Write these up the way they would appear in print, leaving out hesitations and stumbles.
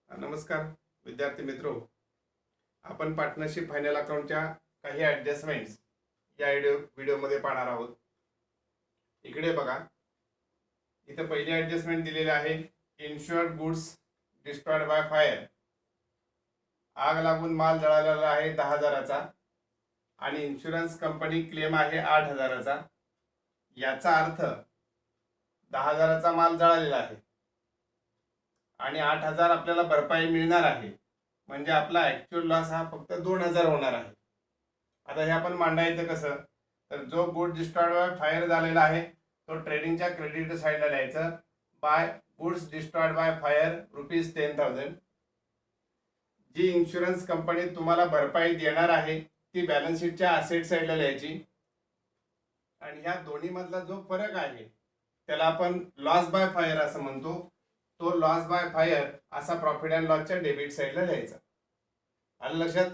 नमस्कार विद्यार्थी मित्रो, आपण पार्टनरशिप फायनल अकाउंटच्या काही ॲडजस्टमेंट्स या व्हिडिओमध्ये पाहणार आहोत. इकडे बघा, इथे पहिली ॲडजस्टमेंट दिलेली आहे. Insured goods destroyed by fire. आग लागून माल जळालेला आहे 10,000चा आणि इन्शुरन्स कंपनी क्लेम आहे 8,000चा. याचा अर्थ 10,000चा माल जळालेला आहे आणि 8,000 आपल्याला भरपाई मिळणार आहे. म्हणजे आपला ॲक्च्युअल लॉस हा फक्त 2,000 होणार आहे. आता हे आपण मांडायचं कसं, तर जो गुड डिस्ट्रॉयड बाय फायर झालेला आहे तो ट्रेडिंगच्या क्रेडिट साईडला लिहायचं. By goods destroyed by fire ₹10,000. जी इन्शुरन्स कंपनी तुम्हाला भरपाई देणार आहे ती बॅलन्स शीटच्या असेट साईडला लिहायची. आणि ह्या दोन्ही मधला जो फरक आहे त्याला आपण लॉस बाय फायर असं म्हणतो. तो लॉस बाय फायर असा प्रॉफिट अँड लॉसच्या डेबिट साईडला लिहायचा. आलं लक्षात?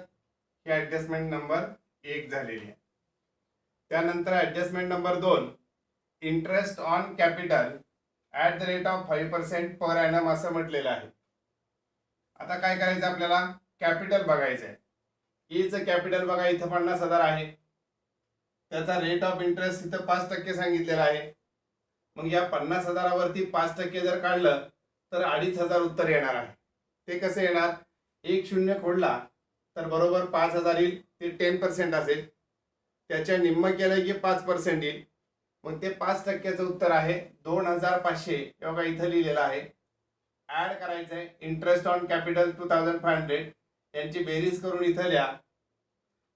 ही ॲडजस्टमेंट नंबर 1 झालेली आहे. त्यानंतर adjustment number 2, interest on capital at the rate of 5% per annum असं म्हटलेलं आहे. आता काय करायचं, आपल्याला कॅपिटल बघायचं आहे. ईचं कॅपिटल बघा, इथं 50,000 आहे. त्याचा रेट ऑफ इंटरेस्ट इथं 5% सांगितलेला आहे. मग या 50,000वरती 5% जर काढलं तर 2,500 उत्तर येणार आहे. ते कसे येणार, 1 0 खोडला तर बरोबर 5,000 येईल. ते 10% असेल. त्याच्या निम्म केलं की 5% येईल. मग ते 5%चं उत्तर आहे 2,500. हे बघा इथं लिहिलेलं आहे. ऍड करायचं आहे इंटरेस्ट ऑन कॅपिटल 2,500. यांची बेरीज करून इथं लिहा.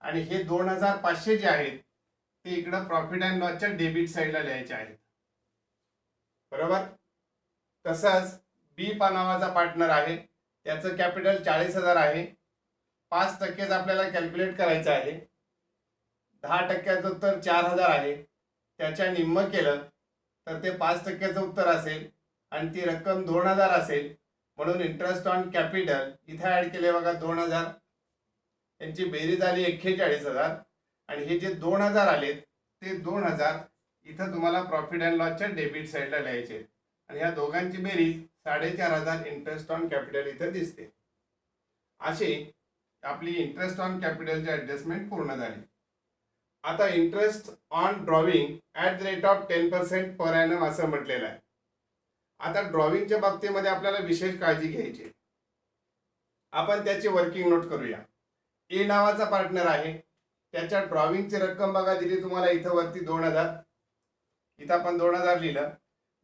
आणि हे 2,500 जे आहेत ते इकडं प्रॉफिट अँड लॉसच्या डेबिट साईडला लिहायचे आहेत. बरोबर. तसंच बी नावाचा पार्टनर आहे, त्याचं कॅपिटल 40,000 आहे. 5%च आपल्याला कॅल्क्युलेट करायचं आहे. 10%चं उत्तर 4,000 आहे. त्याच्या निम्म केलं तर ते 5%चं उत्तर असेल आणि ती रक्कम 2,000 असेल. म्हणून इंटरेस्ट ऑन कॅपिटल इथं ऍड केले बघा 2,000. यांची बेरीज आली 41,000 आणि हे जे 2,000 आलेत ते 2,000 इथं तुम्हाला प्रॉफिट अँड लॉसच्या डेबिट साईडला लिहायचे. आणि ह्या दोघांची बेरीज 4,500 इंटरेस्ट ऑन कॅपिटल इथं दिसते. अशी आपली इंटरेस्ट ऑन कॅपिटलची ॲडजस्टमेंट पूर्ण झाली. आता interest on drawing at the rate of 10% per annum असं म्हटलेलं आहे. आता ड्रॉविंगच्या बाबतीमध्ये आपल्याला विशेष काळजी घ्यायची. आपण त्याची वर्किंग नोट करूया. ए नावाचा पार्टनर आहे, त्याच्या ड्रॉविंगची रक्कम बघा दिली तुम्हाला इथं वरती 2,000. इथं आपण 2,000 लिहिलं.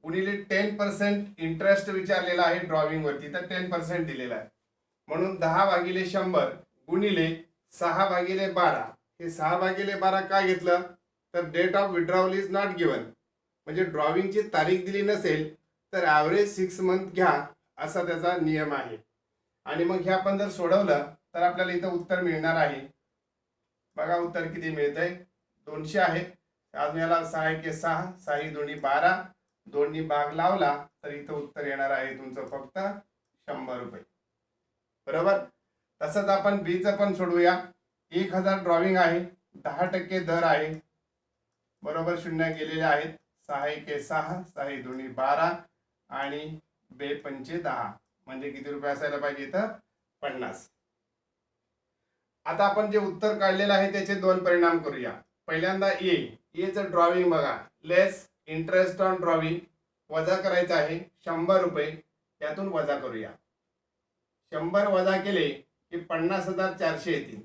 गुणिले 10% इंटरेस्ट विचारलेला आहे ड्रॉविंग वरती, तर 10% दिलेला आहे. म्हणून 10/100 गुणिले 6/12. हे 6/12 का घेतलं, तर date of withdrawal is not given. म्हणजे ड्रॉविंगची तारीख दिली नसेल तर ॲव्हरेज 6 मंथ घ्या असा त्याचा नियम आहे. आणि मग हे आपण जर सोडवलं तर आपल्याला इथं उत्तर मिळणार आहे. बघा उत्तर किती मिळतंय, 200 आहे. अजून याला 6 × 6 = 12. दोन्ही भाग लावला तर इथं उत्तर येणार आहे तुमचं फक्त 100 रुपये. बरोबर. तसंच आपण बीचं पण सोडूया. 1,000 ड्रॉविंग आहे, 10% दर आहे. बरोबर, शून्य गेलेले आहेत. 6 × 6 = 12 आणि 2 × 5 = 10. म्हणजे किती रुपये असायला पाहिजे इथं, 50. आता आपण जे उत्तर काढलेलं आहे त्याचे 2 परिणाम करूया. पहिल्यांदा एचं ड्रॉविंग बघा, लेस इंटरेस्ट ऑन ड्रॉविंग वजा करायचं आहे 100 रुपये. त्यातून वजा करूया. 100 वजा केले की 50,400 येतील.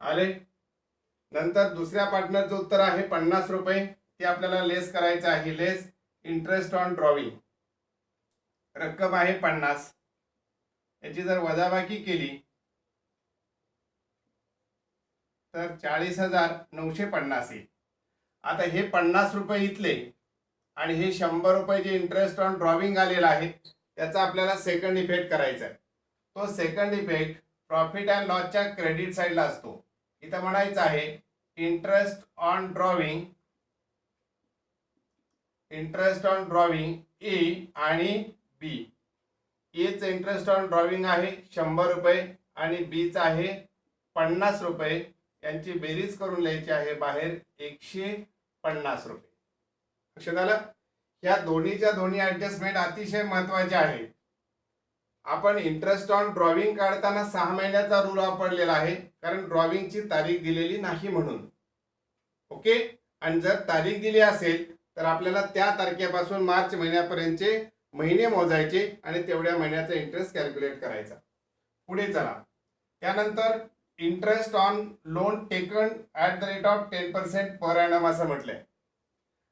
आले. नंतर दुसऱ्या पार्टनरचं उत्तर आहे 50 रुपये. ते आपल्याला लेस करायचं आहे. लेस इंटरेस्ट ऑन ड्रॉविंग रक्कम आहे 50. याची जर वजाबाकी केली तर 40,950 येईल. आता हे 50 रुपये इथले आणि हे 100 रुपये जे इंटरेस्ट ऑन ड्रॉविंग आलेला आहे त्याचा आपल्याला सेकंड इफेक्ट करायचा आहे. तो सेकंड इफेक्ट प्रॉफिट अँड लॉसच्या क्रेडिट साईडला असतो. इथं म्हणायचं आहे इंटरेस्ट ऑन ड्रॉविंग ए आणि बी. एचं इंटरेस्ट ऑन ड्रॉविंग आहे 100 रुपये आणि बीचं आहे 50 रुपये. यांची बेरीज करून लिहायची आहे बाहेर 150 रुपये. लक्षात आलं? या दोन्हीच्या दोन्ही ॲडजस्टमेंट अतिशय महत्त्वाच्या आहेत. आपण इंटरेस्ट ऑन ड्रॉविंग काढताना 6 महिन्याचा रूल वापरलेला आहे, कारण ड्रॉविंगची तारीख दिलेली नाही म्हणून. ओके. आणि जर तारीख दिली असेल तर आपल्याला त्या तारखेपासून मार्च महिन्यापर्यंतचे महिने मोजायचे आणि तेवढ्या महिन्याचा इंटरेस्ट कॅल्क्युलेट करायचा. पुढे चला. त्यानंतर interest on loan taken at the rate of 10% per annum असं म्हटलंय.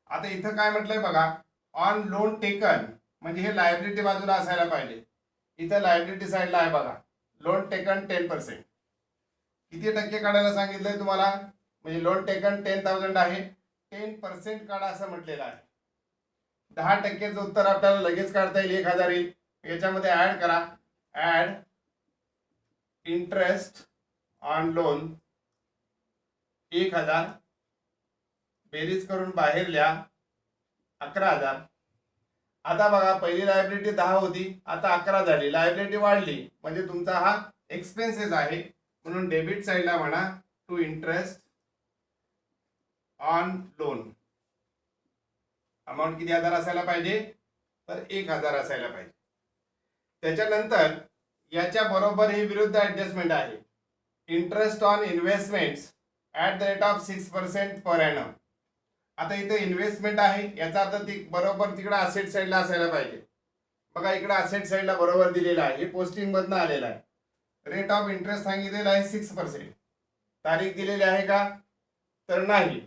आता इथं काय म्हटलंय बघा, ऑन लोन टेकन म्हणजे हे लायबिलिटी बाजूला असायला पाहिजे. इथं लायबिलिटी साईडला आहे बघा, लोन टेकन 10%. किती टक्के काढायला सांगितलंय तुम्हाला, म्हणजे लोन टेकन 10,000 आहे, 10% काढा असं म्हटलेलं आहे. 10%चं उत्तर आपल्याला लगेच काढता येईल, 1,000 येईल. याच्यामध्ये ऍड करा, ऍड इंटरेस्ट ऑन लोन 1,000, बेरीज करून बाहेर लिहा 11,000. आता बघा, पहिली लायबिलिटी 10 होती, आता 11 झाली, लायबिलिटी वाढली, म्हणजे तुमचा हा एक्सपेन्सेस आहे. म्हणून डेबिट साईडला म्हणा to interest on loan. Amount किती हजार असायला पाहिजे, तर 1,000 असायला पाहिजे. त्याच्यानंतर याच्या बरोबर हे विरुद्ध ऍडजस्टमेंट आहे, interest on investments at the rate of 6% per annum. आता इथे इन्व्हेस्टमेंट आहे, याचा अर्थ ती बरोबर तिकडे असेट साईडला असायला पाहिजे. बघा इकडे असेट साईडला बरोबर दिलेलं आहे, हे पोस्टिंग मधनं आलेलं आहे. रेट ऑफ इंटरेस्ट सांगितलेला आहे 6%. तारीख दिलेली आहे का, तर नाही.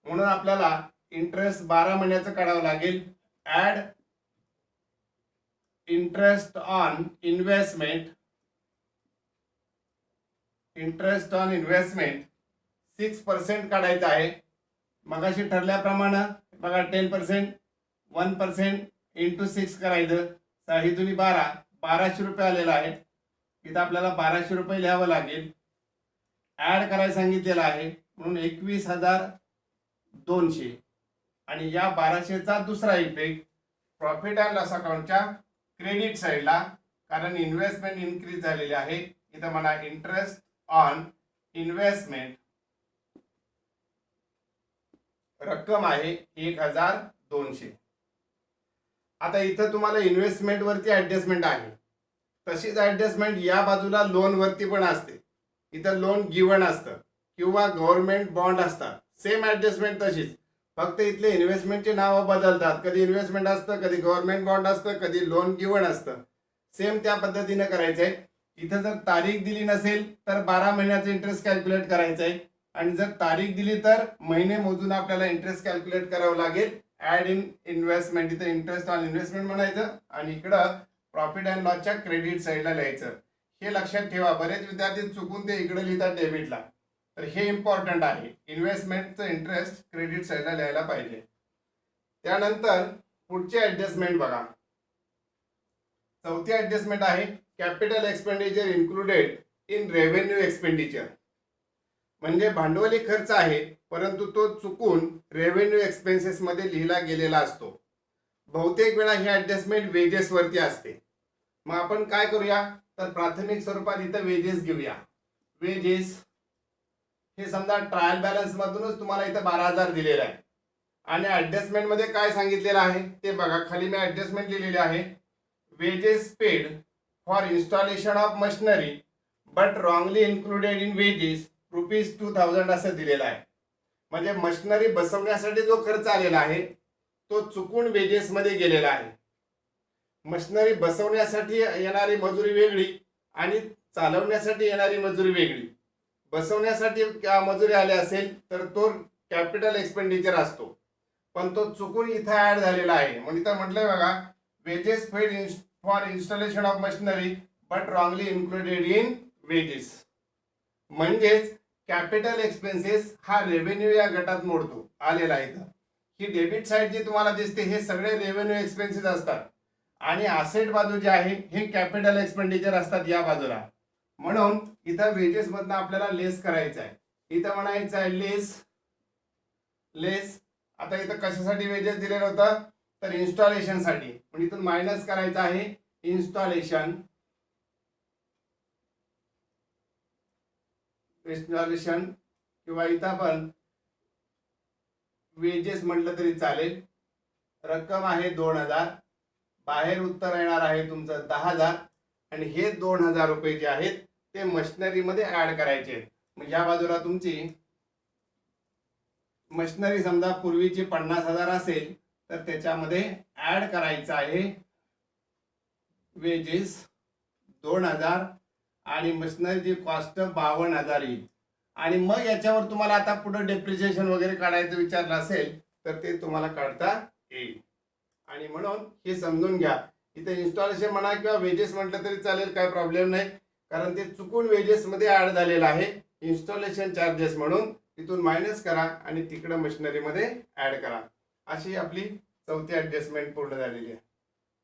म्हणून आपल्याला इंटरेस्ट 12 महिन्याचं काढावं लागेल. Add interest on investment, interest on investment 6% काढायचं आहे. मगाशी ठरल्याप्रमाणे बघा 10%, 1% इंटू 6 करायचं, 6 दुनी 12, 1200 रुपये आलेला आहे. इथं आपल्याला 1200 रुपये लिहावं लागेल. ऍड करायला सांगितलेलं आहे, म्हणून 21,200. आणि या 1200चा दुसरा इफेक्ट प्रॉफिट अँड लॉस अकाउंटच्या क्रेडिट साईडला, कारण इन्व्हेस्टमेंट इन्क्रीज झालेली आहे. इथं म्हणा इंटरेस्ट ऑन इन्व्हेस्टमेंट रक्कम आहे 1,200. आता इथं तुम्हाला इन्व्हेस्टमेंट वरती ऍडजस्टमेंट आहे, तशीच ऍडजस्टमेंट या बाजूला लोन वरती पण असते. इथं लोन गिवन असतं किंवा गव्हर्नमेंट बॉन्ड असतात, सेम ऍडजस्टमेंट तशीच, फक्त इथले इन्व्हेस्टमेंटचे नाव बदलतात. कधी इन्व्हेस्टमेंट असतं, कधी गव्हर्नमेंट बॉन्ड असतं, कधी लोन गिवन असतं. सेम त्या पद्धतीने करायचंय. इथं जर तारीख दिली नसेल तर 12 महिन्याचं इंटरेस्ट कॅल्क्युलेट करायचंय, आणि जर तारीख दिली तर महिने मोजून आपल्याला इंटरेस्ट कॅल्क्युलेट करावं लागेल. ऍड इन इन्व्हेस्टमेंट, इथं इंटरेस्ट ऑन इन्व्हेस्टमेंट म्हणायचं आणि इकडं प्रॉफिट अँड लॉसच्या क्रेडिट साईडला लिहायचं. हे लक्षात ठेवा, बरेच विद्यार्थी चुकून ते इकडे लिहितात डेबिटला, तर हे इम्पॉर्टंट आहे. इन्व्हेस्टमेंटचं इंटरेस्ट क्रेडिट साईडला लिहायला पाहिजे. त्यानंतर पुढची ऍडजस्टमेंट बघा, चौथी ऍडजस्टमेंट आहे capital expenditure included in revenue expenditure. म्हणजे भांडवली खर्च आहे, परंतु तो चुकून रेव्हेन्यू एक्सपेन्सेस मध्ये लिहिला गेलेला असतो. बहुतेक वेळा ही ऍडजस्टमेंट वेजेस वरती असते. मग आपण काय करूया, तर प्राथमिक स्वरूपात इथं वेजेस घेऊया. वेजेस हे समजा ट्रायल बॅलन्स मधूनच तुम्हाला इथं 12,000 दिलेलं आहे, आणि ऍडजस्टमेंट मध्ये काय सांगितलेलं आहे ते बघा. खाली मी ऍडजस्टमेंट लिहिलेली आहे, wedges paid for installation of machinery but wrongly included in wages ₹2,000 असं दिलेलं आहे. म्हणजे मशिनरी बसवण्यासाठी जो खर्च आलेला आहे तो चुकून वेजेस मध्ये गेलेला आहे. मशिनरी बसवण्यासाठी येणारी मजुरी वेगळी आणि चालवण्यासाठी येणारी मजुरी वेगळी. बसवण्यासाठी मजुरी आली असेल तर तो कॅपिटल एक्सपेंडिचर असतो, पण तो चुकून इथं ऍड झालेला आहे. म्हणजे इथं म्हटलंय बघा, wedges paid for installation of machinery but wrongly included in wages. म्हणजेच कॅपिटल एक्सपेन्सेस हा रेव्हेन्यू या गटात मोडतो आलेला आहे. ही डेबिट साईड जी तुम्हाला दिसते हे सगळे रेव्हेन्यू एक्सपेन्सेस असतात, आणि असेट बाजू जी आहे हे कॅपिटल एक्सपेंडिचर असतात या बाजूला. म्हणून इथं वेजेस मधनं आपल्याला लेस करायचं आहे. इथं म्हणायचं आहे लेस लेस. आता इथं कशासाठी वेजेस दिलेलं होतं, तर इन्स्टॉलेशन साठी, पण इथून मायनस करायचं आहे इन्स्टॉलेशन किंवा इथं पण वेजेस म्हटलं तरी चालेल. रक्कम आहे 2,000, बाहेर उत्तर येणार आहे तुमचं 10,000, आणि हे 2000 रुपये जे आहेत ते मशिनरीमध्ये ऍड करायचे आहेत. मग या बाजूला तुमची मशिनरी समजा पूर्वीची 50,000 असेल तर त्याच्यामध्ये ऍड करायचं आहे वेजेस 2000 आणि मशिनरीची कॉस्ट 52,000 येईल. आणि मग याच्यावर तुम्हाला आता पुढे डेप्रिसिएशन वगैरे काढायचं विचारलं असेल तर ते तुम्हाला काढता येईल. आणि म्हणून हे समजून घ्या, इथे इन्स्टॉलेशन म्हणा किंवा वेजेस म्हटलं तरी चालेल, काय प्रॉब्लेम नाही, कारण ते चुकून वेजेस मध्ये ऍड झालेलं आहे. इन्स्टॉलेशन चार्जेस म्हणून तिथून मायनस करा आणि तिकडे मशिनरी मध्ये ऍड करा. अशी आपली चौथी ऍडजस्टमेंट पूर्ण झालेली आहे.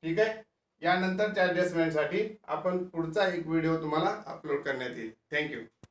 ठीक आहे. यानंतरच्या ऍडजस्टमेंटसाठी आपण पुढचा एक व्हिडिओ तुम्हाला अपलोड करण्यात येईल. थँक्यू.